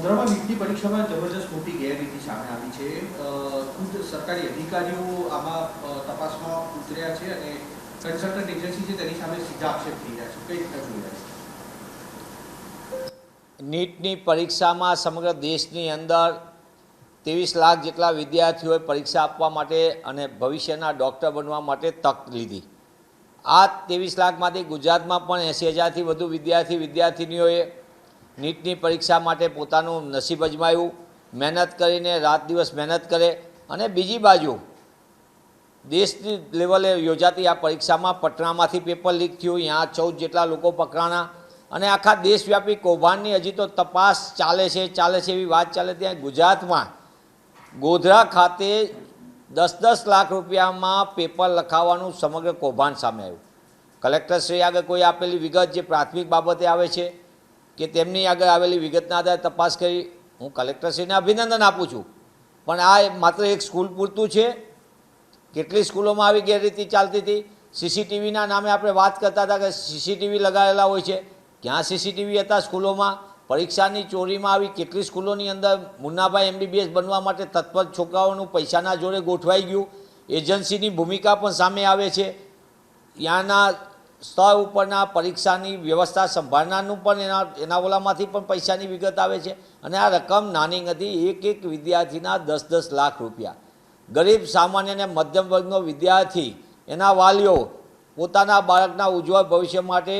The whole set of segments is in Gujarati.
ગોધરામાં નીટની પરીક્ષામાં જબરજસ્ત મોટી ગેરરીતિ સામે આવી છે. ખુદ સરકારી અધિકારીઓ આમાં તપાસમાં ઉતર્યા છે અને કન્સલ્ટન્ટ એજન્સી છે તેની સામે સીધા આક્ષેપ થઈ રહ્યા છે. કઈ રીતના જોઈ રહ્યા છે? નીટની પરીક્ષામાં સમગ્ર દેશની અંદર 23 લાખ જેટલા વિદ્યાર્થીઓએ પરીક્ષા આપવા માટે અને ભવિષ્યના ડૉક્ટર બનવા માટે તક લીધી. આ 23 લાખમાંથી ગુજરાતમાં પણ 80,000થી વધુ વિદ્યાર્થીનીઓએ નીટની પરીક્ષા માટે પોતાનું નસીબ અજમાયું, મહેનત કરીને રાત દિવસ મહેનત કરે. અને બીજી બાજુ દેશની લેવલે યોજાતી આ પરીક્ષામાં પટનામાંથી પેપર લીક થયું, ત્યાં 14 જેટલા લોકો પકડાણા અને આખા દેશવ્યાપી કૌભાંડની હજી તો તપાસ ચાલે છે એવી વાત ચાલે. ત્યાં ગુજરાતમાં ગોધરા ખાતે 10-10 લાખ રૂપિયામાં પેપર લખાવવાનું સમગ્ર કૌભાંડ સામે આવ્યું. કલેક્ટરશ્રી આગળ કોઈ આપેલી વિગત જે પ્રાથમિક બાબતે આવે છે કે તેમની આગળ આવેલી વિગતના આધારે તપાસ કરી. હું કલેક્ટરશ્રીને અભિનંદન આપું છું, પણ આ માત્ર એક સ્કૂલ પૂરતું છે. કેટલી સ્કૂલોમાં આવી ગેરરીતિ ચાલતી હતી. સીસીટીવીના નામે આપણે વાત કરતા હતા કે સીસીટીવી લગાવેલા હોય છે. ક્યાં સીસીટીવી હતા સ્કૂલોમાં? પરીક્ષાની ચોરીમાં આવી કેટલી સ્કૂલોની અંદર મુન્નાભાઈ MBBS બનવા માટે તત્પર છોકરાઓનું પૈસાના જોડે ગોઠવાઈ ગયું. એજન્સીની ભૂમિકા પણ સામે આવે છે. ત્યાંના સ્તર ઉપરના પરીક્ષાની વ્યવસ્થા સંભાળનારનું પણ એના ઓલામાંથી પણ પૈસાની વિગત આવે છે. અને આ રકમ નાની નથી, એક વિદ્યાર્થીના 10-10 લાખ રૂપિયા. ગરીબ સામાન્ય અને મધ્યમ વર્ગનો વિદ્યાર્થી, એના વાલીઓ પોતાના બાળકના ઉજ્જવળ ભવિષ્ય માટે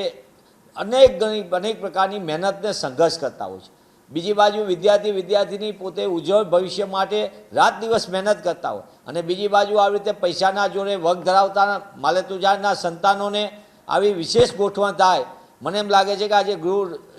અનેક પ્રકારની મહેનતને સંઘર્ષ કરતા હોય છે. બીજી બાજુ વિદ્યાર્થીની પોતે ઉજ્જવળ ભવિષ્ય માટે રાત દિવસ મહેનત કરતા હોય અને બીજી બાજુ આવી રીતે પૈસાના જોડે વગ ધરાવતા માલેતુજારના સંતાનોને આવી વિશેષ ગોઠવણ થાય. મને એમ લાગે છે કે આજે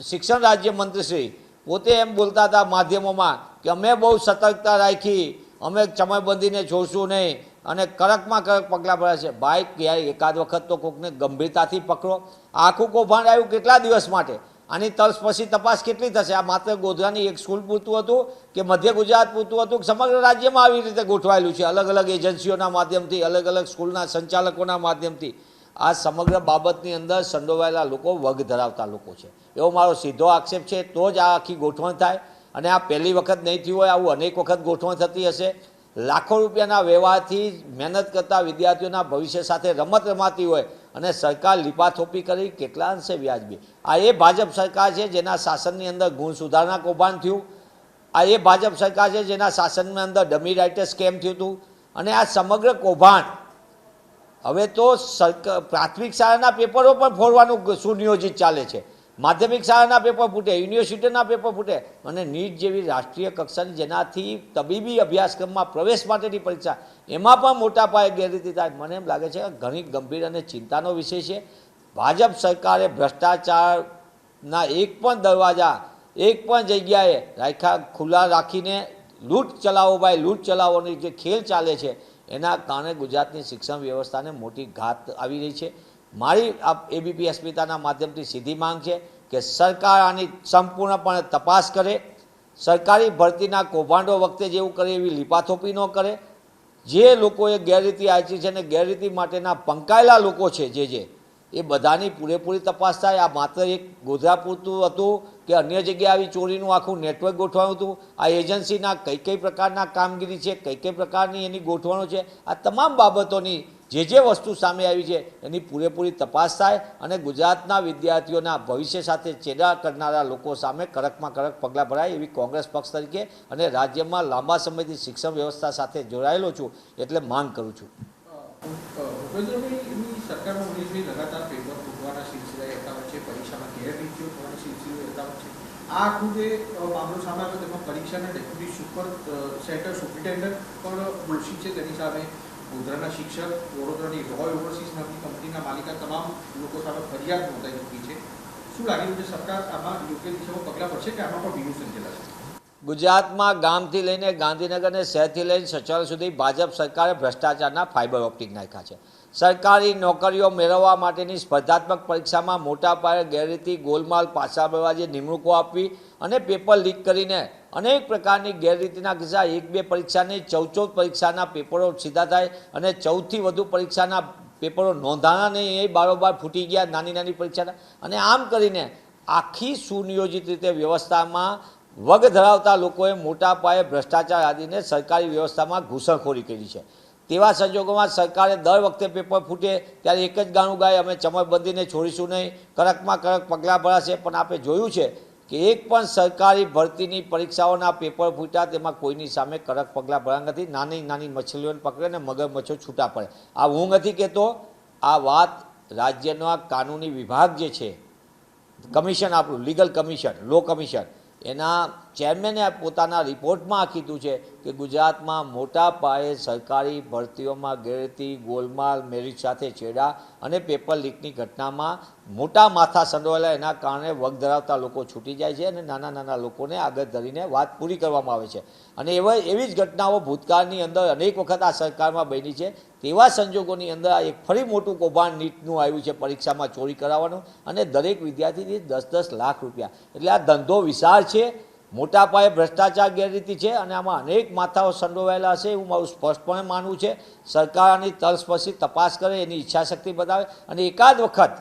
શિક્ષણ રાજ્યમંત્રીશ્રી પોતે એમ બોલતા હતા માધ્યમોમાં કે અમે બહુ સતર્કતા રાખી, અમે સમયબંધીને છોડશું નહીં અને કડકમાં કડક પગલાં ભર્યા છે. ભાઈ ક્યાંય એકાદ વખત તો કોઈકને ગંભીરતાથી પકડો. આખું કૌભાંડ આવ્યું કેટલા દિવસ માટે? આની તર્સ પછી તપાસ કેટલી થશે? આ માત્ર ગોધરાની એક સ્કૂલ પૂરતું હતું કે મધ્ય ગુજરાત પૂરતું હતું કે સમગ્ર રાજ્યમાં આવી રીતે ગોઠવાયેલું છે? અલગ અલગ એજન્સીઓના માધ્યમથી, અલગ અલગ સ્કૂલના સંચાલકોના માધ્યમથી આ સમગ્ર બાબતની અંદર સંડોવાયેલા લોકો વગ ધરાવતા લોકો છે, એવો મારો સીધો આક્ષેપ છે. તો જ આ આખી ગોઠવણ થાય. અને આ પહેલી વખત નહીં થયું હોય, આવું અનેક વખત ગોઠવણ થતી હશે. લાખો રૂપિયાના વ્યવહારથી મહેનત કરતા વિદ્યાર્થીઓના ભવિષ્ય સાથે રમત રમાતી હોય અને સરકાર લીપાથોપી કરી કેટલા અંશે વ્યાજબી. આ એ ભાજપ સરકાર છે જેના શાસનની અંદર ગુણ સુધારણા કૌભાંડ થયું. આ એ ભાજપ સરકાર છે જેના શાસનની અંદર ડમી રાઇટર સ્કેમ થયું હતું. અને આ સમગ્ર કૌભાંડ હવે તો પ્રાથમિક શાળાના પેપરો પણ ફોડવાનું સુનિયોજિત ચાલે છે. માધ્યમિક શાળાના પેપર ફૂટે, યુનિવર્સિટીના પેપર ફૂટે અને નીટ જેવી રાષ્ટ્રીય કક્ષાની જેનાથી તબીબી અભ્યાસક્રમના પ્રવેશ માટેની પરીક્ષા, એમાં પણ મોટા પાયે ગેરરીતિ થાય. મને એમ લાગે છે કે ઘણી ગંભીર અને ચિંતાનો વિષય છે. ભાજપ સરકારે ભ્રષ્ટાચારના એક પણ દરવાજા એક પણ જગ્યાએ ખુલ્લા રાખીને લૂંટ ચલાવવાની જે ખેલ ચાલે છે એના કારણે ગુજરાતની શિક્ષણ વ્યવસ્થાને મોટી ઘાત આવી રહી છે. મારી ABP અસ્મિતાના માધ્યમથી સીધી માંગ છે કે સરકાર આની સંપૂર્ણપણે તપાસ કરે. સરકારી ભરતીના કૌભાંડો વખતે જેવું કરે એવી લીપાથોપી ન કરે. જે લોકોએ ગેરરીતિ આચરી છે અને ગેરરીતિ માટેના પંકાયેલા લોકો છે એ બધાની પૂરેપૂરી તપાસ થાય. આ માત્ર એક ગોધરા પૂરતું હતું કે અન્ય જગ્યાએ આવી ચોરીનું આખું નેટવર્ક ગોઠવાયું હતું? આ એજન્સીના કઈ પ્રકારના કામગીરી છે, કઈ પ્રકારની એની ગોઠવણો છે? આ તમામ બાબતોની જે વસ્તુ સામે આવી છે એની પૂરેપૂરી તપાસ થાય અને ગુજરાતના વિદ્યાર્થીઓના ભવિષ્ય સાથે ચેડા કરનારા લોકો સામે કડકમાં કડક પગલાં ભરાય એવી કોંગ્રેસ પક્ષ તરીકે અને રાજ્યમાં લાંબા સમયથી શિક્ષણ વ્યવસ્થા સાથે જોડાયેલો છું એટલે માંગ કરું છું. ભૂપેન્દ્રભાઈની સરકારમાં ઉમેશભાઈ લગાતાર પેપર ફૂટવાના સિલસિલા યથાવત છે, પરીક્ષામાં ગેરરીતિઓ થવાના સિલસિલો યથાવત છે. આ આખું જે મામલો સામે આવ્યો તેમાં પરીક્ષાના ડેપ્યુટી સુપ્રિન્ટેન્ડન્ટ પણ દોષી છે. તેની સામે ગોધરાના શિક્ષક, વડોદરાની રોય ઓવરસીઝ નામની કંપનીના માલિકા તમામ લોકો સામે ફરિયાદ નોંધાઈ ચૂકી છે. શું લાગી રહ્યું છે? સરકાર આમાં યોગ્ય દિશામાં પગલાં ભરશે કે આમાં પણ ભીનું સંકેલાશે? ગુજરાતમાં ગામથી લઈને ગાંધીનગર અને શહેરથી લઈને સચિવાલય સુધી ભાજપ સરકારે ભ્રષ્ટાચારના ફાઇબર ઓપ્ટિક નાખ્યા છે. સરકારી નોકરીઓ મેળવવા માટેની સ્પર્ધાત્મક પરીક્ષામાં મોટા પાયે ગેરરીતિ, ગોલમાલ, પાછા પ્રવાજે નિમણૂકો આપવી અને પેપર લીક કરીને અનેક પ્રકારની ગેરરીતિના કિસ્સા. 1-2 પરીક્ષાની 14 પરીક્ષાના પેપરો સીધા થાય અને 14થી વધુ પરીક્ષાના પેપરો નોંધાણા નહીં, એ બારોબાર ફૂટી ગયા નાની પરીક્ષાના. અને આમ કરીને આખી સુનિયોજિત રીતે વ્યવસ્થામાં વગ ધરાવતા લોકોએ મોટા પાયે ભ્રષ્ટાચાર આદિને સરકારી વ્યવસ્થામાં ઘૂસણખોરી કરી છે. તેવા સંજોગોમાં સરકારે દર વખતે પેપર ફૂટે ત્યારે એક જ ગાણું ગાય અમે ચમરબંધીને છોડીશું નહીં, કડકમાં કડક પગલાં ભરાશે. પણ આપણે જોયું છે કે એક પણ સરકારી ભરતીની પરીક્ષાઓના પેપર ફૂટ્યા તેમાં કોઈની સામે કડક પગલાં ભર્યા નથી. નાની નાની મછલીઓને પકડે ને મગરમચ્છો છૂટા પડે. આ હું નથી કહેતો, આ વાત રાજ્યના કાનૂની વિભાગ જે છે, કમિશન, આપણું લીગલ કમિશન, લો કમિશન, એના ચેરમેને પોતાના રિપોર્ટમાં કીધું છે કે ગુજરાતમાં મોટા પાયે સરકારી ભરતીઓમાં ગેરરીતિ, ગોલમાલ, મેરિટ સાથે છેડા અને પેપર લીકની ઘટનામાં મોટા માથા સંડોવાયેલા. એના કારણે વગ ધરાવતા લોકો છૂટી જાય છે અને નાના નાના લોકોને આગળ ધરીને વાત પૂરી કરવામાં આવે છે. અને એવી જ ઘટનાઓ ભૂતકાળની અંદર અનેક વખત આ સરકારમાં બની છે. તેવા સંજોગોની અંદર આ એક ફરી મોટું કૌભાંડ નીટનું આવ્યું છે, પરીક્ષામાં ચોરી કરાવવાનું, અને દરેક વિદ્યાર્થીથી 10-10 લાખ રૂપિયા. એટલે આ ધંધો વિશાળ છે, મોટા પાયે ભ્રષ્ટાચાર, ગેરરીતિ છે અને આમાં અનેક માથાઓ સંડોવાયેલા હશે એવું મારું સ્પષ્ટપણે માનવું છે. સરકાર આની તલસ્પર્શી તપાસ કરે, એની ઈચ્છાશક્તિ બતાવે અને એકાદ વખત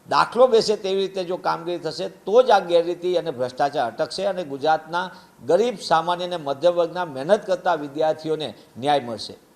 દાખલો બેસે તેવી રીતે જો કામગીરી થશે તો જ આ ગેરરીતિ અને ભ્રષ્ટાચાર અટકશે અને ગુજરાતના ગરીબ, સામાન્ય અને મધ્યમ વર્ગના મહેનત કરતા વિદ્યાર્થીઓને ન્યાય મળશે.